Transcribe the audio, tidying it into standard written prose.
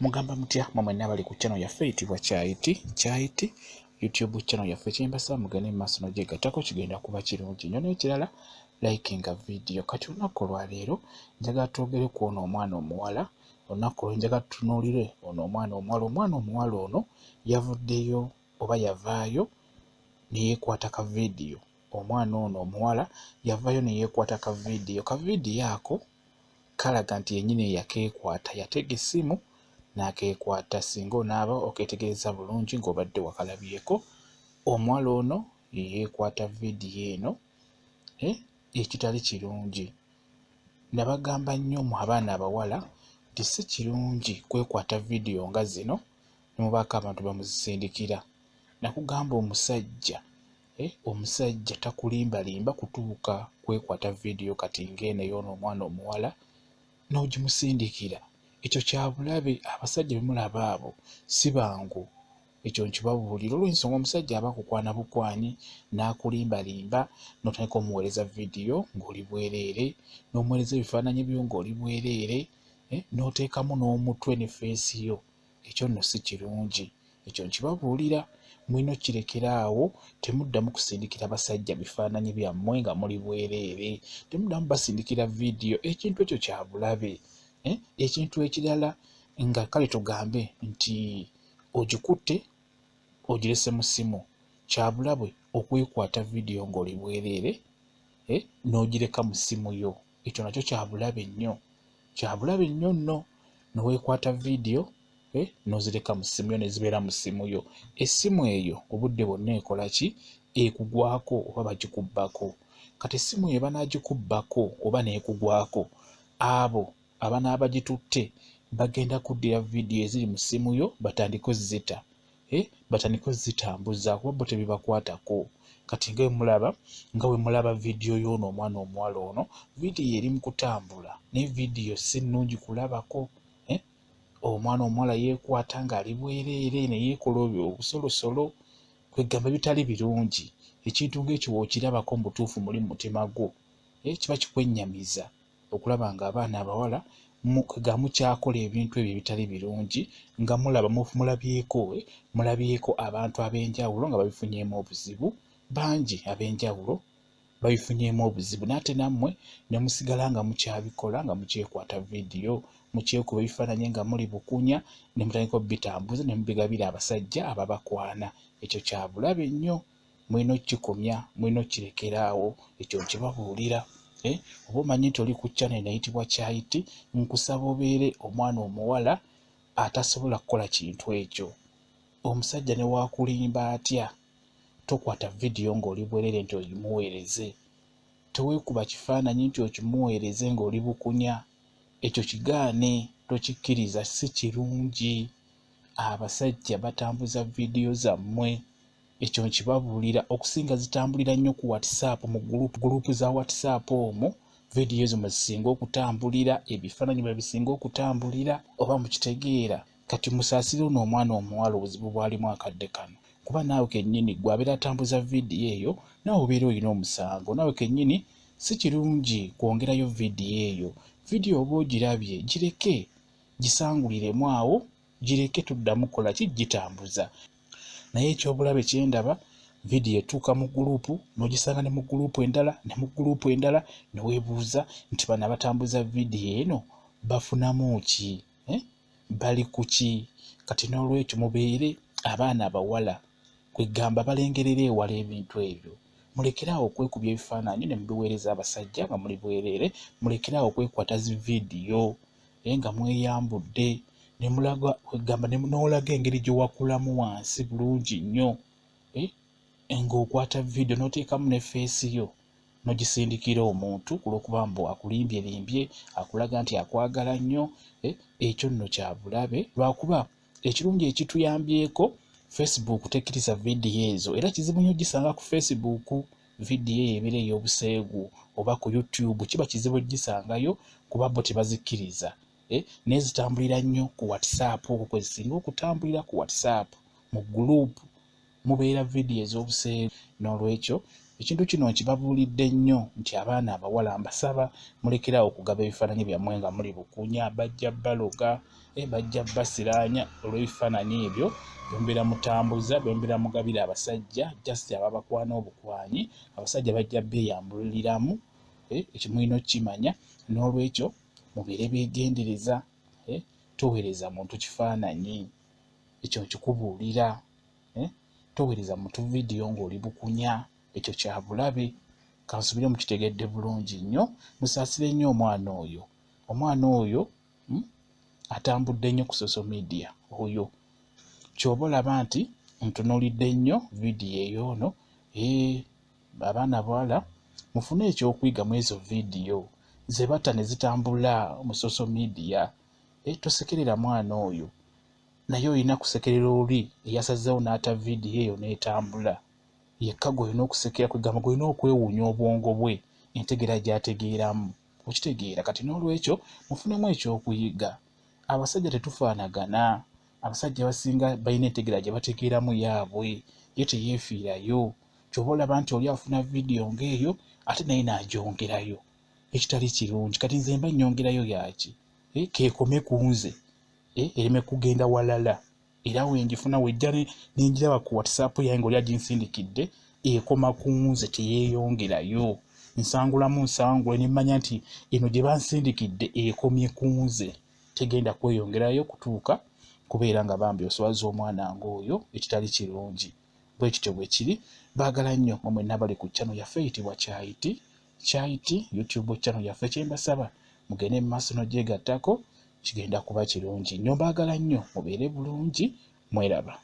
Mugamba mutya mwenna abali ku channel yaffe eyitibwa Kyayiti YouTube channel yaffe kyembasaba mugende mu maaso n'ogyegattako kigenda kuba kirungi nnyo n'ekirala likinga video. Kati olunaku olwaleero njagala twogere ku ono omwana omuwala. Olunaku olwo njagala tutunuulire ono omwana omuwala. Omwana omuwala ono yavuddeyo oba yavaayo ne yeekwata ka vidiyo. Omwana ono omuwala yavaayo ne yeekwata ka vidiyo. Ka vidiyo ako kalaga nti yennyini yakeekwata, yatega essimu n'akeekwata. Singa onaaba okeetegereza bulungi ng'obadde wakalabyeko, omuwala ono yeekwata vidiyo eno ekitali kirungi. Nabagamba nnyo mu abaana abawala nti si kirungi kwekwata vidiyo nga zino ne mubaako abantu bamuzisindikira. Nakugamba omusajja takulimbalimba kutuuka kwekwata vidiyo kati ng'eno y'ono omwana omuwala n'ogimusindikira. Ekyo kya bulabe. Abasajja be mulaba abo si bangu, ekyo nkibabuulira. Olw'ensonga omusajja aba akukwana bukwanyi n'akulimbalimba n'otandika omuweereza vidiyo ng'oli bwereere, n'omuweereza ebifaananyi byo ng'oli bwereere, n'oteekamu n'omutwe ne feesi yo. Ekyo nno si kirungi, ekyo nkibabuulira. Mulina okkirekera awo, temuddamu kusindikira basajja bifaananyi byammwe nga muli bwereere, temuddamu basindikira vidiyo. Ekintu ekyo kya bulabe. Ekintu ekirala nga kale tugambe nti ogikutte ogirese mu ssimu, kya bulabe okwekwata vidiyo ng'oli bwereere n'ogireka mu ssimu yo. Ekyo nakyo kya bulabe nnyo, kya bulabe nnyo nno. N'oweekwata vidiyo n'ozireka mu ssimu yo ne zibeera mu ssimu yo. Essimu eyo obudde bwonna ekola ki? Ekugwako oba bagikubbako. Kati essimu eyo banaagikubbako oba n'ekugwako, abo abanaaba bagitutte bagenda kuddira vidiyo eziri mu ssimu yo batandike ozzita, batandike ozzitambuza kuba bo tebibakwatako. Kati nga bwe mulaba vidiyo y'ono omwana omuwala ono, vidiyo eri mu kutambula naye vidiyo si nnungi kulabako. Omwana omuwala yeekwata ng'ali bwereere ne yeekola obusolosolo, kwegamba bitali birungi. Ekintu ng'ekyo bw'okirabako mu butuufu muli mu mutima gwo kiba kikwennyamiza okulaba ng'abaana abawala mukyakola ebintu ebyo ebitali birungi, nga mulabyeko abantu ab'enjawulo nga babifunyeemu obuzibu. Bangi ab'enjawulo babifunyeemu obuzibu, n'ate nammwe ne musigala nga mukyabikola, nga mukyekwata vidiyo, mukyekuba ebifaananyi nga muli bukunya, ne mutandika obitambuza ne mubigabira abasajja ababakwana. Ekyo kya bulabe nnyo. Mulina okkikomya, mulina okkirekera awo. Ekyo nkibabuulira. Oba omanyi nti oli ku channel eyitibwa Kyayiti, nkusaba obeere omwana omuwala atasobola kukola kintu ekyo. Omusajja ne waakulimba atya, tokwata vidiyo ng'oli bwereere nti ogimuweereze. Teweekuba kifaananyi nti okimuweereze ng'oli bukunya. Ekyo kigaane, tokikkiriza, si kirungi. Abasajja batambuza vidiyo zammwe. Ekyo nkibabuulira. Okusinga zitambulira nnyo ku WhatsApp, mu gurupu za WhatsApp omwo vidiyo ezo mwe zisinga okutambulira, ebifaananyi mwe bisinga okutambulira. Oba mukitegeera? Kati musaasire ono omwana omuwala obuzibu bw'alimu akadde kano, kuba naawe kennyini gwe abeera atambuza vidiyo eyo, naawe obeera olina omusango. Naawe kennyini si kirungi kwongerayo vidiyo eyo. Vidiyo oba ogirabye gireke, gisanguliremu awo, gireke, tuddamu kola ki? Gitambuza. Naye ekyobulabe kye ndaba, vidiyo etuuka mu gurupu n'ogisanga ne mu gurupu endala ne mu gurupu endala, ne weebuuza nti bano abatambuza vidiyo eno bafunamu ki? Bali ku ki? Kati n'olwekyo mubeere abaana abawala, kwegamba balengerera ewala ebintu ebyo. Mulekeraawo okwekubya ebifaananyi ne mubiweereza abasajja nga muli bwereere. Mulekeraawo okwekwata zi vidiyo nga mweyambudde, ne mulaga kwegamba n'olaga engeri gye wakulamu wansi bulungi nnyo, ng'okwata vidiyo n'oteekamu ne feesi yo n'ogisindikira omuntu ku lw'okuba mbu akulimbyelimbye, akulaga nti akwagala nnyo. Ekyo nno kya bulabe, lwakuba ekirungi ekituyambyeko Facebook tekkiriza vidiyo ezo, era kizibu nnyo gisanga ku Facebook vidiyo eyo ebeera ey'obuseegu, oba ku YouTube kiba kizibu gisangayo kuba bo tebazikkiriza. Naye zitambulira nnyo ku WhatsApp, okwo kwe zisinga okutambulira ku WhatsApp. Mu gurupu mubeera vidiyo ez'obuseegu. N'olwekyo ekintu kino nkibabuulidde nnyo nti abaana abawala mbasaba mulekerawo okugaba ebifaananyi byammwe nga muli bukunya, bajja baloga, bajja basiraanya olw'ebifaananyi ebyo byombeera mutambuza, byombeera mugabira abasajja just ababakwana obukwanyi, abasajja bajja beeyambuliramu, ekyo mulina okukimanya. N'olwekyo mubeere beegendereza, toweereza muntu kifaananyi, ekyo nkikubuulira. Toweereza muntu vidiyo ng'oli bukunya, ekyo kya bulabe. Kansubire mukitegedde bulungi nnyo, musaasire nnyo omwana oyo. Omwana oyo atambudde nnyo ku social media oyo. Ky'oba olaba nti ntunuulidde nnyo vidiyo ey'ono, abaana bawala mufune ekyokuyiga mu ezo vidiyo ze batta ne zitambula mu social media. Tosekerera mwana oyo, naye olina kusekerera oli eyasazeewo n'ata vidiyo eyo n'etambula. Yekka gw'olina okusekera, kwegamba gw'olina okwewuunya obwongo bwe entegeera gy'ategeeramu. Okitegeera kati n'olwekyo mufunemu ekyokuyiga. Abasajja tetufaanagana. Abasajja abasinga balina entegeera gye bategeeramu yaabwe, ye teyeefiirayo. Ky'oba olaba nti oli afuna vidiyo ng'eyo ate naye n'agyongerayo, ekitali kirungi. Kati nze mba nnyongerayo yaki? Keekome ku nze, ereme kugenda walala. Era wengifuna wejja n'engiraba ku WhatsApp yange oli aginsindikidde, ekoma ku nze, teyeeyongerayo. Nsangulamu nsangule ne mmanya nti eno gye bansindikidde ekomye ku nze, tegenda kweyongerayo kutuuka kubeera nga bambi oswaza omwana ng'oyo, ekitali kirungi. Bwe kityo bwe kiri. Baagala nnyo mmwe n'abali ku channel yaffe eyitibwa Kyayiti YouTube channel yaffe. Kye mbasaba mugende mu maaso n'ogyegattako, kigenda kuba kirungi nnyo. Baagala nnyo mubeere bulungi, mweraba.